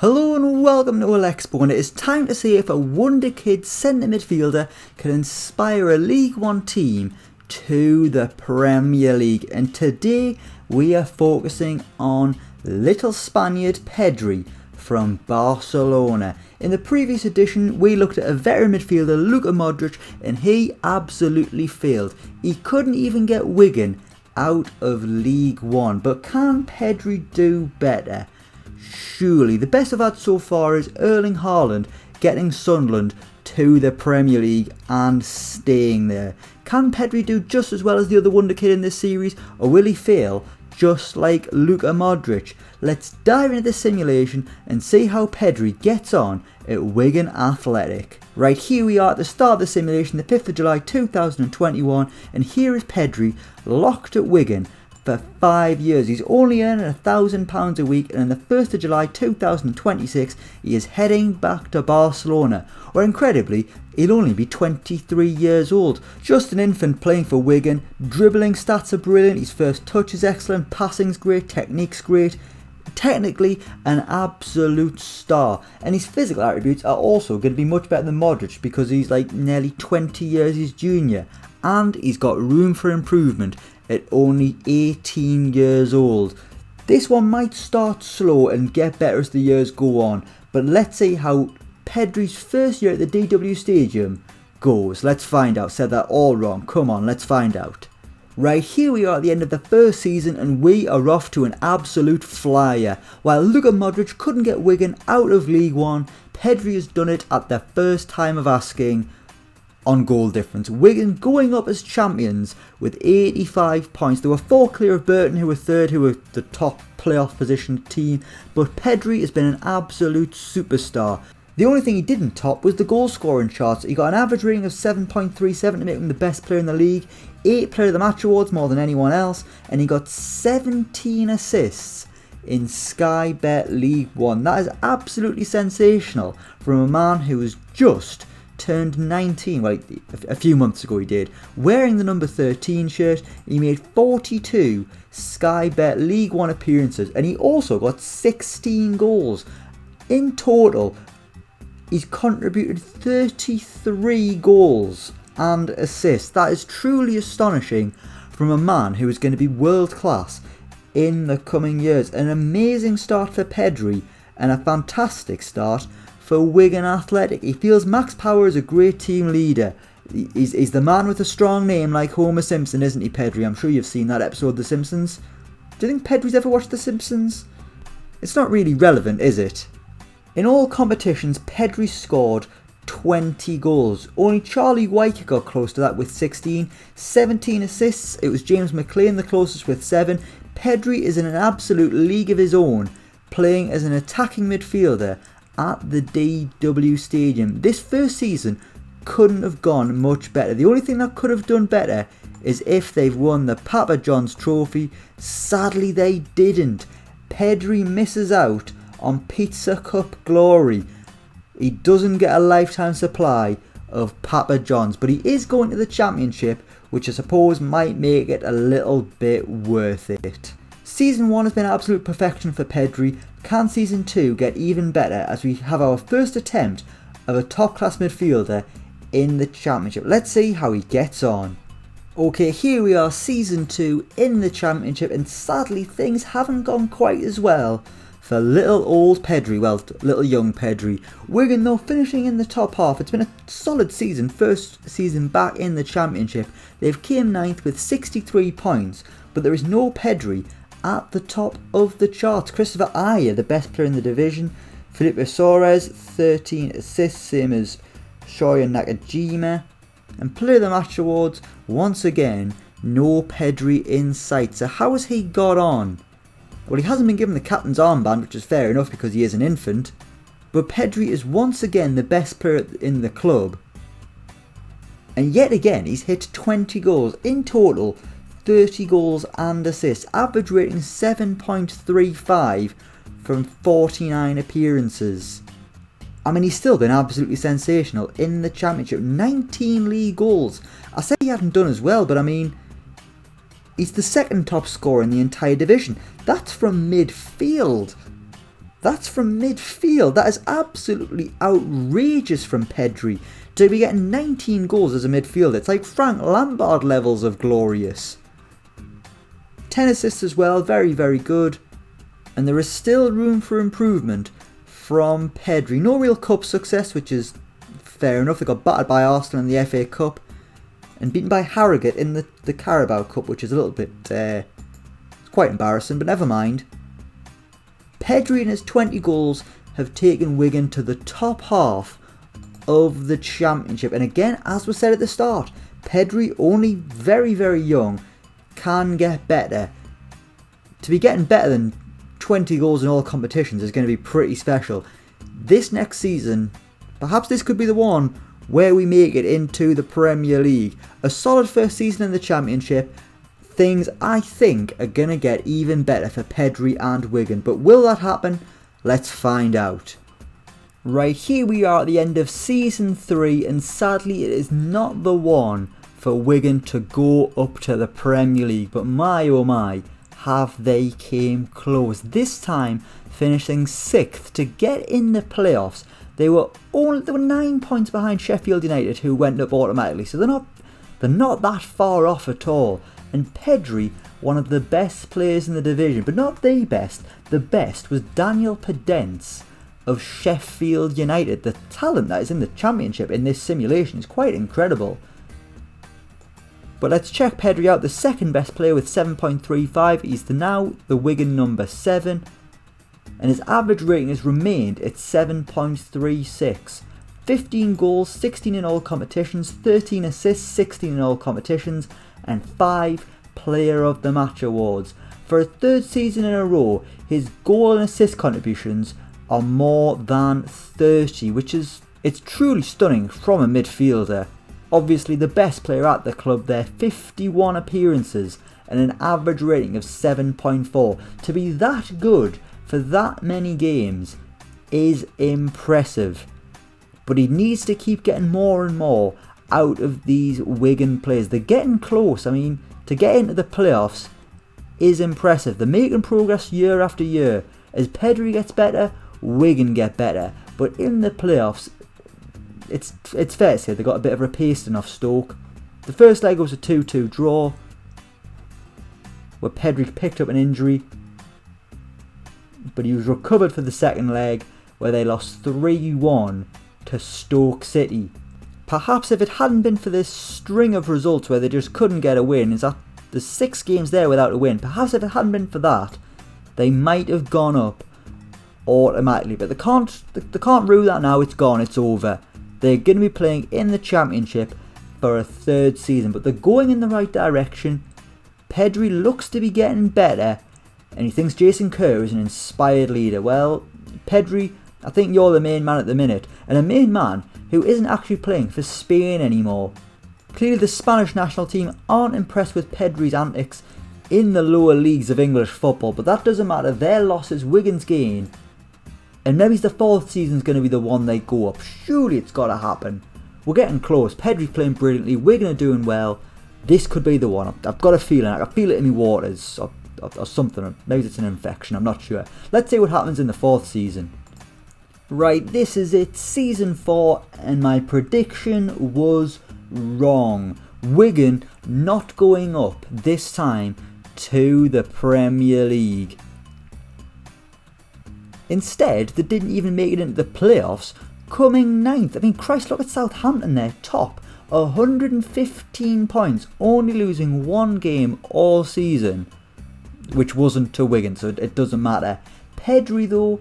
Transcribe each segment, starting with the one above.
Hello and welcome to Elecspo, and it is time to see if a Wonderkid centre midfielder can inspire a League One team to the Premier League. And today we are focusing on little Spaniard Pedri from Barcelona. In the previous edition we looked at a veteran midfielder, Luka Modric, and he absolutely failed. He couldn't even get Wigan out of League One. But can Pedri do better? Surely. The best I've had so far is Erling Haaland getting Sunderland to the Premier League and staying there. Can Pedri do just as well as the other Wonderkid in this series, or will he fail just like Luka Modric? Let's dive into this simulation and see how Pedri gets on at Wigan Athletic. Right, here we are at the start of the simulation, the 5th of July 2021, and here is Pedri locked at Wigan for 5 years. He's only earning £1,000 a week, and on the 1st of July 2026 he is heading back to Barcelona, where incredibly he'll only be 23 years old. Just an infant playing for Wigan. Dribbling stats are brilliant, his first touch is excellent, passing's great, technique's great. Technically an absolute star, and his physical attributes are also going to be much better than Modric because he's like nearly 20 years his junior, and he's got room for improvement at only 18 years old. This one might start slow and get better as the years go on, but let's see how Pedri's first year at the DW Stadium goes. Let's find out. Said that all wrong. Come on, let's find out. Right, here we are at the end of the first season, and we are off to an absolute flyer. While Luka Modric couldn't get Wigan out of League One, Pedri has done it at the first time of asking on goal difference. Wigan going up as champions with 85 points. They were 4 clear of Burton, who were third, who were the top playoff position team. But Pedri has been an absolute superstar. The only thing he didn't top was the goal scoring charts. He got an average rating of 7.37 to make him the best player in the league, 8 player of the match awards, more than anyone else, and he got 17 assists in Sky Bet League One. That is absolutely sensational from a man who was just turned 19, well, a few months ago he did. Wearing the number 13 shirt, he made 42 Sky Bet League One appearances, and he also got 16 goals. In total, he's contributed 33 goals and assists. That is truly astonishing from a man who is going to be world class in the coming years. An amazing start for Pedri and a fantastic start for Wigan Athletic. He feels Max Power is a great team leader. He's the man with a strong name like Homer Simpson, isn't he, Pedri? I'm sure you've seen that episode of The Simpsons. Do you think Pedri's ever watched The Simpsons? It's not really relevant, is it? In all competitions, Pedri scored 20 goals. Only Charlie White got close to that with 16. 17 assists. It was James McLean the closest with 7. Pedri is in an absolute league of his own, playing as an attacking midfielder at the DW Stadium. This first season couldn't have gone much better. The only thing that could have done better is if they've won the Papa John's trophy. Sadly they didn't. Pedri misses out on Pizza Cup glory. He doesn't get a lifetime supply of Papa John's, but he is going to the Championship, which I suppose might make it a little bit worth it. Season 1 has been absolute perfection for Pedri. Can Season 2 get even better as we have our first attempt of a top class midfielder in the Championship? Let's see how he gets on. Okay, here we are, Season 2 in the Championship, and sadly things haven't gone quite as well for little old Pedri, well, little young Pedri. Wigan though finishing in the top half. It's been a solid season, first season back in the Championship. They've came 9th with 63 points, but there is no Pedri at the top of the charts. Christopher Ayer, the best player in the division. Felipe Soares, 13 assists, same as Shoya Nakajima. And player of the match awards, once again, no Pedri in sight. So how has he got on? Well, he hasn't been given the captain's armband, which is fair enough because he is an infant. But Pedri is once again the best player in the club. And yet again, he's hit 20 goals. In total, 30 goals and assists. Average rating 7.35 from 49 appearances. I mean, he's still been absolutely sensational in the Championship. 19 league goals. I said he hadn't done as well, but I mean, he's the second top scorer in the entire division. That's from midfield. That's from midfield. That is absolutely outrageous from Pedri. To be getting 19 goals as a midfielder, it's like Frank Lampard levels of glorious. 10 assists as well, very, very good. And there is still room for improvement from Pedri. No real cup success, which is fair enough. They got battered by Arsenal in the FA Cup and beaten by Harrogate in the Carabao Cup, which is a little bit quite embarrassing, but never mind. Pedri and his 20 goals have taken Wigan to the top half of the Championship. And again, as was said at the start, Pedri, only very, very young, can get better. To be getting better than 20 goals in all competitions is going to be pretty special. This next season, perhaps this could be the one where we make it into the Premier League. A solid first season in the Championship. Things, I think, are going to get even better for Pedri and Wigan. But will that happen? Let's find out. Right, here we are at the end of Season 3, and sadly it is not the one for Wigan to go up to the Premier League. But my oh my, have they came close. This time finishing 6th to get in the playoffs. They were 9 points behind Sheffield United, who went up automatically. So they're not that far off at all. And Pedri, one of the best players in the division, but not the best. The best was Daniel Pedence of Sheffield United. The talent that is in the Championship in this simulation is quite incredible. But let's check Pedri out, the second best player with 7.35. He's now the Wigan number 7. And his average rating has remained at 7.36. 15 goals, 16 in all competitions, 13 assists, 16 in all competitions, and 5 Player of the Match awards. For a third season in a row, his goal and assist contributions are more than 30, which is, it's truly stunning from a midfielder. Obviously the best player at the club there, 51 appearances and an average rating of 7.4. To be that good for that many games is impressive. But he needs to keep getting more and more out of these Wigan players. They're getting close. I mean, to get into the playoffs is impressive. They're making progress year after year. As Pedri gets better, Wigan get better. But in the playoffs, it's fair to say they got a bit of a pasting off Stoke. The first leg was a 2-2 draw, where Pedri picked up an injury, but he was recovered for the second leg, where they lost 3-1 to Stoke City. Perhaps if it hadn't been for this string of results where they just couldn't get a win, there's 6 games there without a win, perhaps if it hadn't been for that, they might have gone up automatically. But they can't rule that now. It's gone, it's over. They're going to be playing in the Championship for a third season, but they're going in the right direction. Pedri looks to be getting better, and he thinks Jason Kerr is an inspired leader. Well, Pedri, I think you're the main man at the minute, and a main man who isn't actually playing for Spain anymore. Clearly the Spanish national team aren't impressed with Pedri's antics in the lower leagues of English football, but that doesn't matter. Their loss is Wigan's gain, and maybe the 4th season's going to be the one they go up. Surely it's got to happen. We're getting close. Pedri's playing brilliantly. Wigan are doing well. This could be the one. I've got a feeling. I can feel it in my waters or something. Maybe it's an infection. I'm not sure. Let's see what happens in the 4th season. Right, this is it, Season 4, and my prediction was wrong. Wigan not going up this time to the Premier League. Instead, they didn't even make it into the playoffs, coming 9th. I mean, Christ, look at Southampton there, top, 115 points, only losing 1 game all season, which wasn't to Wigan, so it doesn't matter. Pedri, though,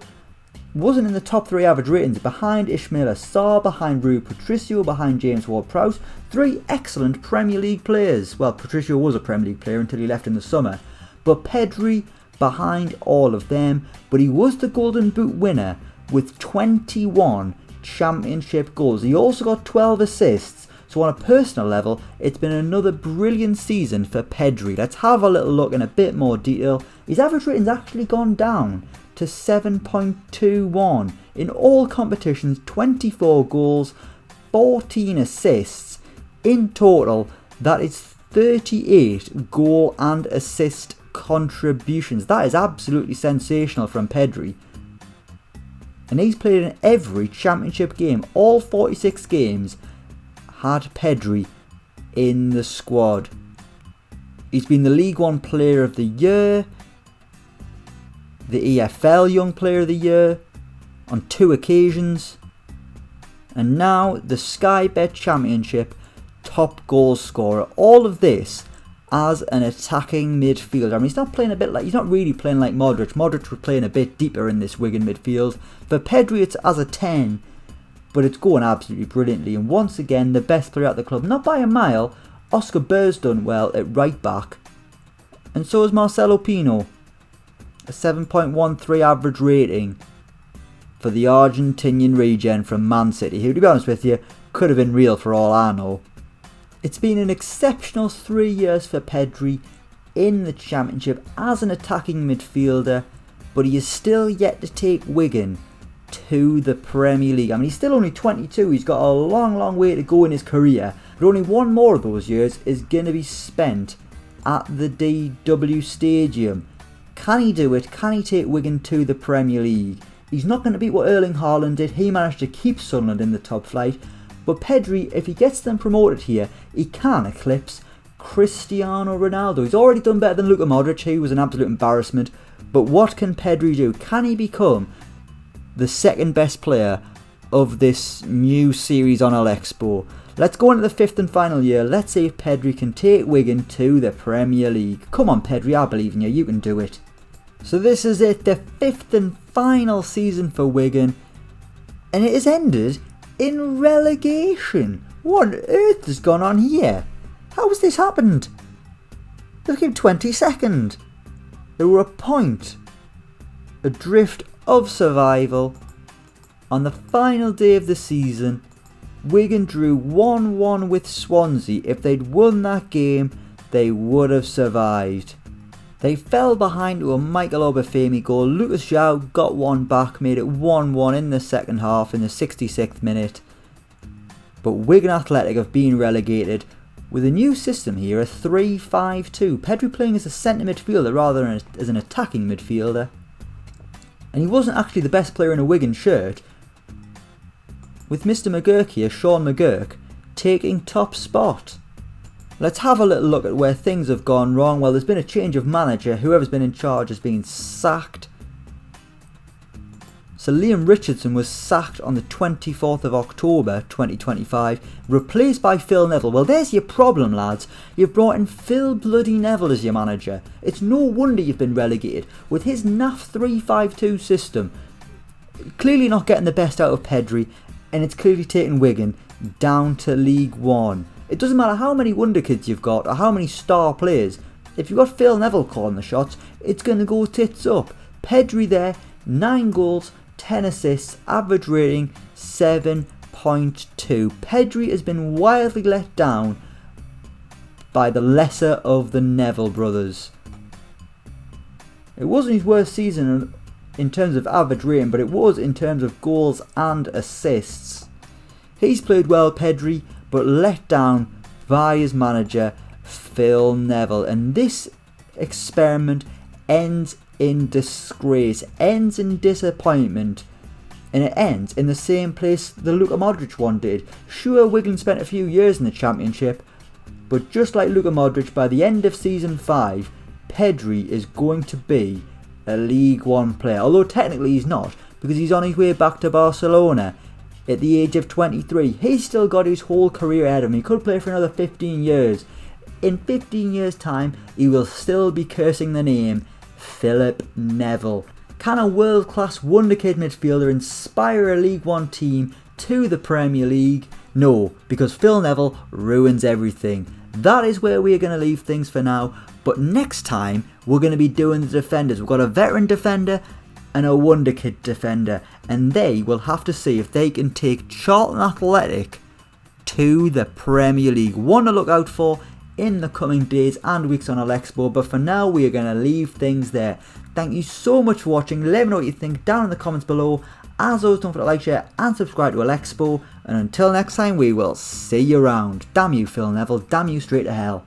wasn't in the top 3 average ratings, behind Ismail Assar, behind Rui Patricio, behind James Ward-Prowse. 3 excellent Premier League players. Well, Patricio was a Premier League player until he left in the summer. But Pedri behind all of them. But he was the Golden Boot winner with 21 Championship goals. He also got 12 assists. So on a personal level, it's been another brilliant season for Pedri. Let's have a little look in a bit more detail. His average rating's actually gone down to 7.21 in all competitions. 24 goals, 14 assists in total. That is 38 goal and assist contributions. That is absolutely sensational from Pedri. And he's played in every championship game. All 46 games had Pedri in the squad. He's been the League One Player of the Year, the EFL Young Player of the Year on 2 occasions, and now the Sky Bet Championship top goal scorer. All of this as an attacking midfielder. I mean, he's not really playing like Modric. Modric was playing a bit deeper in this Wigan midfield. For Pedri, it's as a 10, but it's going absolutely brilliantly. And once again, the best player at the club, not by a mile. Oscar Burr's done well at right back, and so has Marcelo Pino. A 7.13 average rating for the Argentinian regen from Man City, who, to be honest with you, could have been real for all I know. It's been an exceptional 3 years for Pedri in the Championship as an attacking midfielder, but he is still yet to take Wigan to the Premier League. I mean, he's still only 22, he's got a long way to go in his career, but only one more of those years is going to be spent at the DW Stadium. Can he do it? Can he take Wigan to the Premier League? He's not going to beat what Erling Haaland did. He managed to keep Sunderland in the top flight. But Pedri, if he gets them promoted here, he can eclipse Cristiano Ronaldo. He's already done better than Luka Modric, who was an absolute embarrassment. But what can Pedri do? Can he become the second best player of this new series on Elecspo? Let's go into the 5th and final year. Let's see if Pedri can take Wigan to the Premier League. Come on, Pedri, I believe in you. You can do it. So this is it, the 5th and final season for Wigan. And it has ended in relegation. What on earth has gone on here? How has this happened? They came 22nd. They were a point adrift of survival. On the final day of the season, Wigan drew 1-1 with Swansea. If they'd won that game, they would have survived. They fell behind to a Michael Obafemi goal. Lucas João got one back, made it 1-1 in the second half in the 66th minute. But Wigan Athletic have been relegated with a new system here, a 3-5-2. Pedri playing as a centre midfielder rather than as an attacking midfielder. And he wasn't actually the best player in a Wigan shirt, with Mr McGurk here, Sean McGurk, taking top spot. Let's have a little look at where things have gone wrong. Well, there's been a change of manager. Whoever's been in charge has been sacked. So Liam Richardson was sacked on the 24th of October 2025, replaced by Phil Neville. Well, there's your problem, lads. You've brought in Phil bloody Neville as your manager. It's no wonder you've been relegated. With his naff 3-5-2 system, clearly not getting the best out of Pedri, and it's clearly taken Wigan down to League One. It doesn't matter how many Wonderkids you've got or how many star players. If you've got Phil Neville calling the shots, it's going to go tits up. Pedri there, 9 goals, 10 assists, average rating 7.2. Pedri has been wildly let down by the lesser of the Neville brothers. It wasn't his worst season in terms of average rating, but it was in terms of goals and assists. He's played well, Pedri, but let down by his manager, Phil Neville. And this experiment ends in disgrace, ends in disappointment, and it ends in the same place the Luka Modric one did. Sure, Wigan spent a few years in the Championship, but just like Luka Modric, by the end of Season 5, Pedri is going to be a League One player. Although technically he's not, because he's on his way back to Barcelona at the age of 23. He's still got his whole career ahead of him. He could play for another 15 years. In 15 years' time, he will still be cursing the name Philip Neville. Can a world-class Wonderkid midfielder inspire a League One team to the Premier League? No, because Phil Neville ruins everything. That is where we are going to leave things for now. But next time, we're going to be doing the defenders. We've got a veteran defender and a Wonderkid defender, and they will have to see if they can take Charlton Athletic to the Premier League. One to look out for in the coming days and weeks on Elecspo, but for now we are going to leave things there. Thank you so much for watching. Let me know what you think down in the comments below. As always, don't forget to like, share and subscribe to Elecspo, and until next time we will see you around. Damn you Phil Neville, damn you straight to hell.